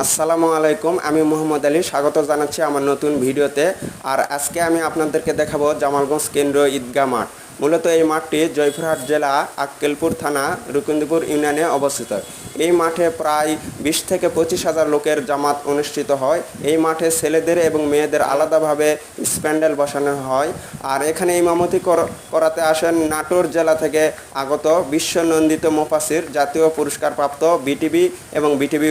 আসসালামু আলাইকুম, আমি মোহাম্মদ আলী স্বাগত জানাচ্ছি আমার নতুন ভিডিওতে। আর আজকে আমি আপনাদেরকে দেখাবো জামালগঞ্জ কেন্দ্রীয় ঈদগাহ মাঠ। মূলত এই মাঠটি জয়পুরহাট জেলা আক্কেলপুর থানা রুকুন্দপুর ইউনিয়নে অবস্থিত। এই মাঠে প্রায় 20 থেকে 25,000 লোকের জামাত অনুষ্ঠিত হয়। এই মাঠে ছেলেদের এবং মেয়েদের আলাদাভাবে স্প্যান্ডেল বসানো হয়। আর এখানে ইমামতি করাতে আসেন নাটোর জেলা থেকে আগত বিশ্বনন্দিত মুফাসসির, জাতীয় পুরস্কারপ্রাপ্ত বিটিভি এবং বিটিভি